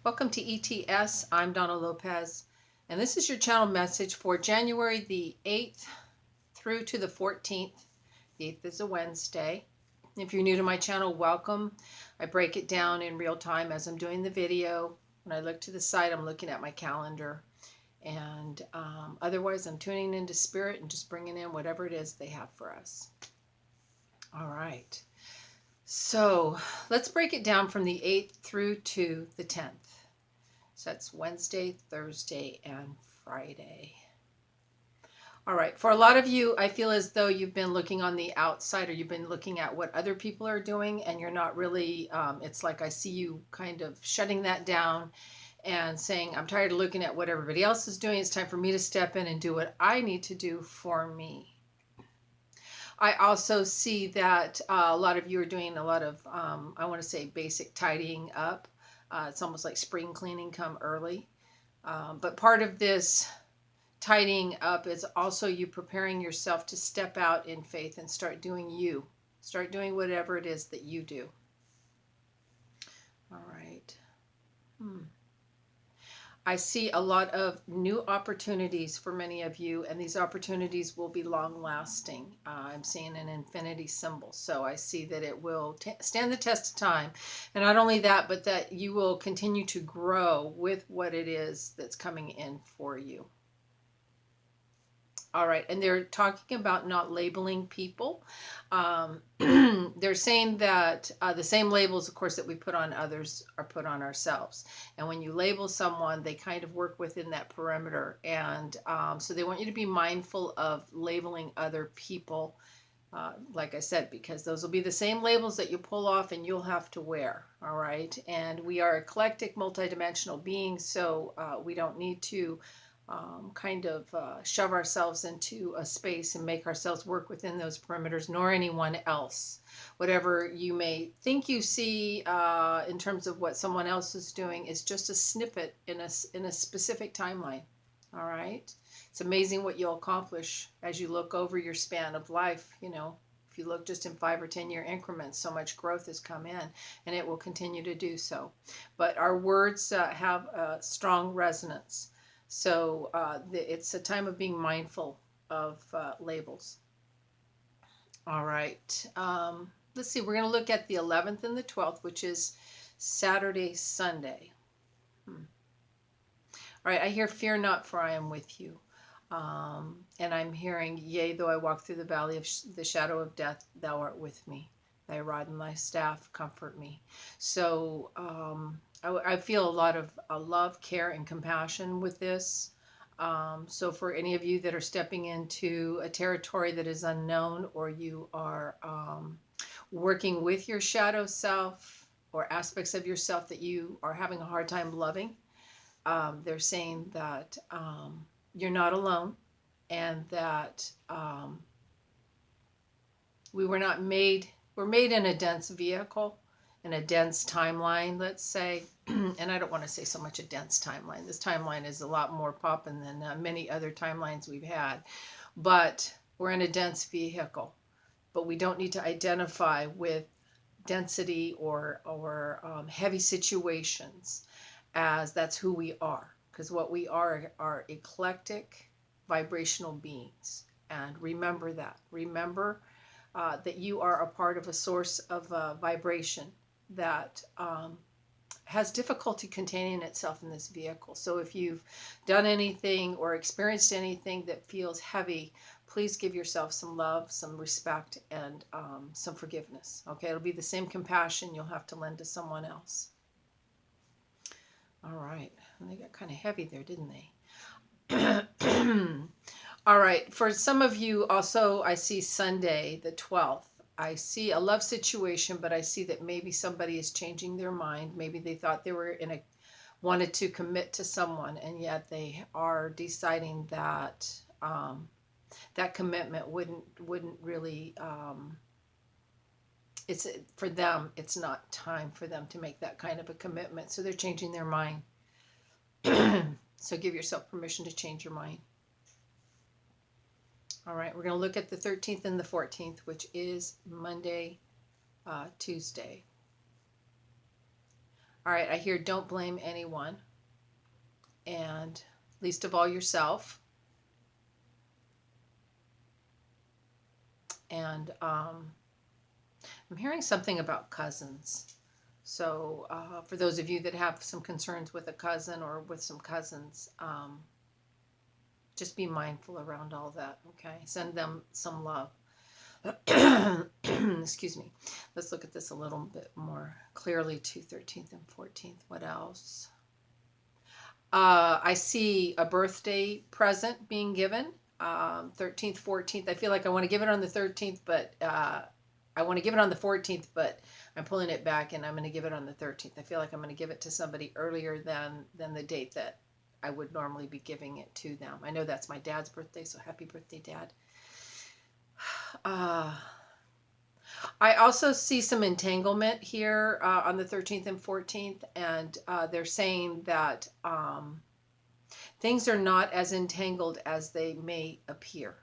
Welcome to ETS. I'm Donna Lopez, and this is your channel message for January the 8th through to the 14th. The 8th is a Wednesday. If you're new to my channel, welcome. I break it down in real time as I'm doing the video. When I look to the side, I'm looking at my calendar. And otherwise, I'm tuning into spirit and just bringing in whatever it is they have for us. All right. So let's break it down from the 8th through to the 10th. So that's Wednesday, Thursday, and Friday. All right. For a lot of you, I feel as though you've been looking on the outside, or you've been looking at what other people are doing, and you're not really, it's like I see you kind of shutting that down and saying, I'm tired of looking at what everybody else is doing. It's time for me to step in and do what I need to do for me. I also see that a lot of you are doing a lot of, I want to say, basic tidying up. It's almost like spring cleaning come early. But part of this tidying up is also you preparing yourself to step out in faith and start doing you. Start doing whatever it is that you do. All right. I see a lot of new opportunities for many of you, and these opportunities will be long lasting. I'm seeing an infinity symbol, so I see that it will stand the test of time. And not only that, but that you will continue to grow with what it is that's coming in for you. All right, and they're talking about not labeling people. They're saying that the same labels, of course, that we put on others are put on ourselves. And when you label someone, they kind of work within that perimeter. And so they want you to be mindful of labeling other people, like I said, because those will be the same labels that you pull off and you'll have to wear. All right, and we are eclectic, multidimensional beings, so we don't need to shove ourselves into a space and make ourselves work within those perimeters, nor anyone else. Whatever you may think you see in terms of what someone else is doing is just a snippet in a specific timeline. All right. It's amazing what you'll accomplish as you look over your span of life. You know, if you look just in 5 or 10 year increments, so much growth has come in, and it will continue to do so. But our words have a strong resonance. So it's a time of being mindful of labels. All right. Let's see. We're going to look at the 11th and the 12th, which is Saturday, Sunday. All right. I hear, fear not, for I am with you. And I'm hearing, yea, though I walk through the valley of the shadow of death, thou art with me. Thy rod and thy staff comfort me. So I feel a lot of love, care, and compassion with this. So for any of you that are stepping into a territory that is unknown, or you are working with your shadow self or aspects of yourself that you are having a hard time loving, they're saying that you're not alone, and that we're made in a dense vehicle, in a dense timeline, let's say. And I don't want to say so much a dense timeline. This timeline is a lot more popping than many other timelines we've had. But we're in a dense vehicle. But we don't need to identify with density or heavy situations as that's who we are. Because what we are eclectic, vibrational beings. And remember that. Remember that you are a part of a source of vibration that has difficulty containing itself in this vehicle. So if you've done anything or experienced anything that feels heavy, please give yourself some love, some respect, and some forgiveness. Okay, it'll be the same compassion you'll have to lend to someone else. All right, and they got kind of heavy there, didn't they? All right, for some of you also, I see Sunday the 12th. I see a love situation, but I see that maybe somebody is changing their mind. Maybe they thought they were wanted to commit to someone, and yet they are deciding that that commitment wouldn't really. It's for them. It's not time for them to make that kind of a commitment, so they're changing their mind. So give yourself permission to change your mind. All right, we're going to look at the 13th and the 14th, which is Monday, Tuesday. All right, I hear don't blame anyone, and least of all yourself. And I'm hearing something about cousins. So for those of you that have some concerns with a cousin or with some cousins, just be mindful around all that, okay? Send them some love. Excuse me. Let's look at this a little bit more clearly to 13th and 14th. What else? I see a birthday present being given. 13th, 14th. I feel like I want to give it on the 13th, but I want to give it on the 14th, but I'm pulling it back and I'm going to give it on the 13th. I feel like I'm going to give it to somebody earlier than the date that I would normally be giving it to them. I know that's my dad's birthday, so happy birthday, Dad. I also see some entanglement here on the 13th and 14th, and they're saying that things are not as entangled as they may appear.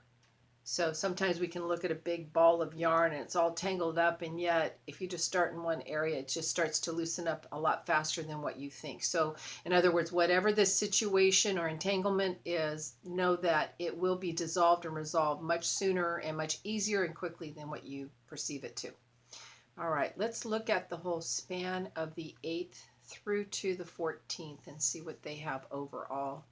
So sometimes we can look at a big ball of yarn and it's all tangled up, and yet if you just start in one area, it just starts to loosen up a lot faster than what you think. So in other words, whatever this situation or entanglement is, know that it will be dissolved and resolved much sooner and much easier and quickly than what you perceive it to. All right, let's look at the whole span of the 8th through to the 14th and see what they have overall.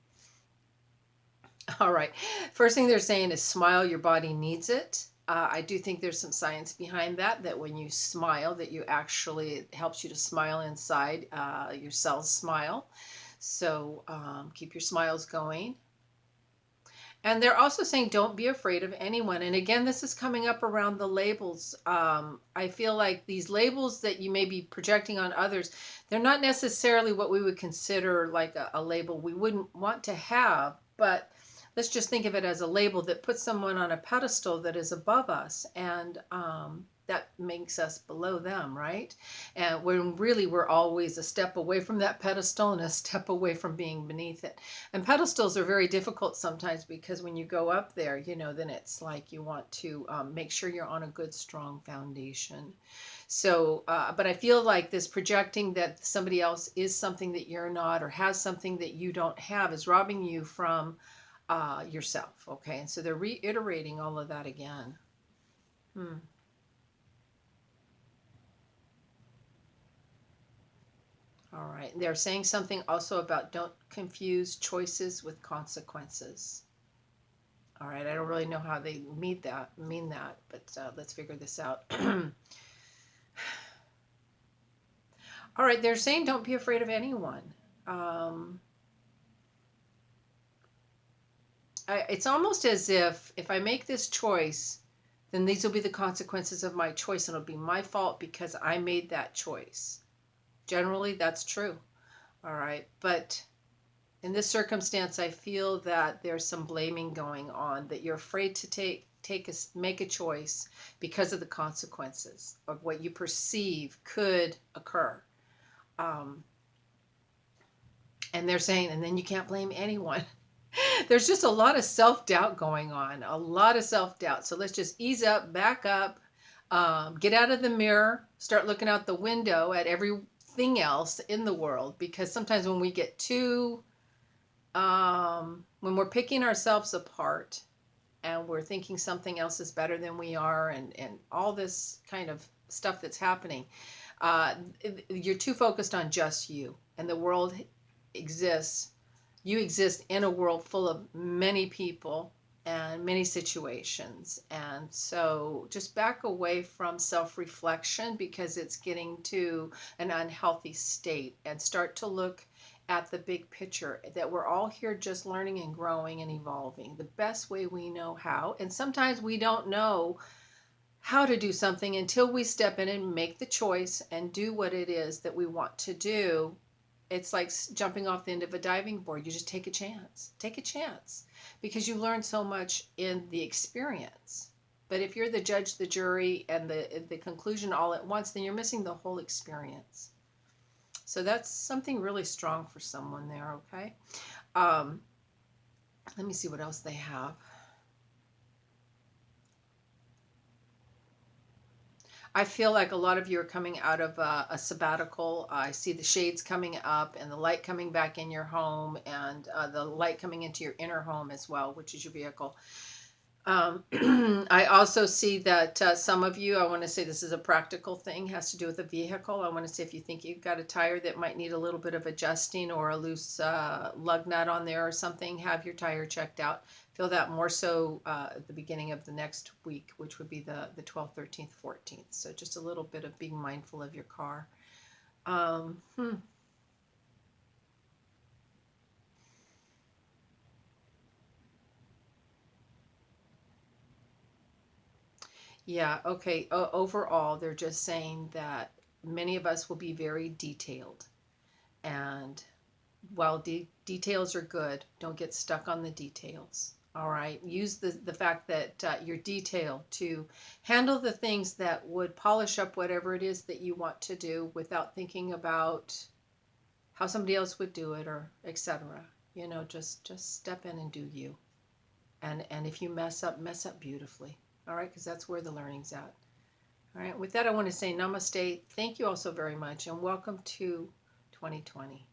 All right. First thing they're saying is smile, your body needs it. I do think there's some science behind that, that when you smile, that you actually, it helps you to smile inside, your cells smile. So keep your smiles going. And they're also saying don't be afraid of anyone. And again, this is coming up around the labels. I feel like these labels that you may be projecting on others, they're not necessarily what we would consider like a label we wouldn't want to have, but let's just think of it as a label that puts someone on a pedestal that is above us, and that makes us below them, right? And when really we're always a step away from that pedestal and a step away from being beneath it. And pedestals are very difficult sometimes because when you go up there, you know, then it's like you want to make sure you're on a good, strong foundation. So, but I feel like this projecting that somebody else is something that you're not or has something that you don't have is robbing you from yourself. Okay. And so they're reiterating all of that again. All right. They're saying something also about don't confuse choices with consequences. All right. I don't really know how they mean that, but let's figure this out. All right. They're saying don't be afraid of anyone. It's almost as if I make this choice, then these will be the consequences of my choice, and it'll be my fault because I made that choice. Generally, that's true. All right. But in this circumstance, I feel that there's some blaming going on, that you're afraid to make a choice because of the consequences of what you perceive could occur. And they're saying, and then you can't blame anyone. There's just a lot of self-doubt going on, a lot of self-doubt. So let's just ease up, back up, get out of the mirror, start looking out the window at everything else in the world, because sometimes when we get too, when we're picking ourselves apart and we're thinking something else is better than we are, and all this kind of stuff that's happening, you're too focused on just you, and the world exists. You exist in a world full of many people and many situations. And so just back away from self-reflection because it's getting to an unhealthy state, and start to look at the big picture, that we're all here just learning and growing and evolving the best way we know how. And sometimes we don't know how to do something until we step in and make the choice and do what it is that we want to do. It's like jumping off the end of a diving board. You just take a chance. Take a chance because you learn so much in the experience. But if you're the judge, the jury, and the conclusion all at once, then you're missing the whole experience. So that's something really strong for someone there, okay? Let me see what else they have. I feel like a lot of you are coming out of a sabbatical. I see the shades coming up and the light coming back in your home, and the light coming into your inner home as well, which is your vehicle. I also see that some of you, I want to say this is a practical thing, has to do with a vehicle. I want to say if you think you've got a tire that might need a little bit of adjusting or a loose lug nut on there or something, have your tire checked out. Feel that more so at the beginning of the next week, which would be the 12th, 13th, 14th. So just a little bit of being mindful of your car. Um, hmm. Yeah, okay. Overall, they're just saying that many of us will be very detailed. And while details are good, don't get stuck on the details. All right. Use the fact that you're detailed to handle the things that would polish up whatever it is that you want to do without thinking about how somebody else would do it or etc. You know, just step in and do you. And if you mess up beautifully. All right, because that's where the learning's at. All right. With that, I want to say namaste. Thank you all so very much, and welcome to 2020.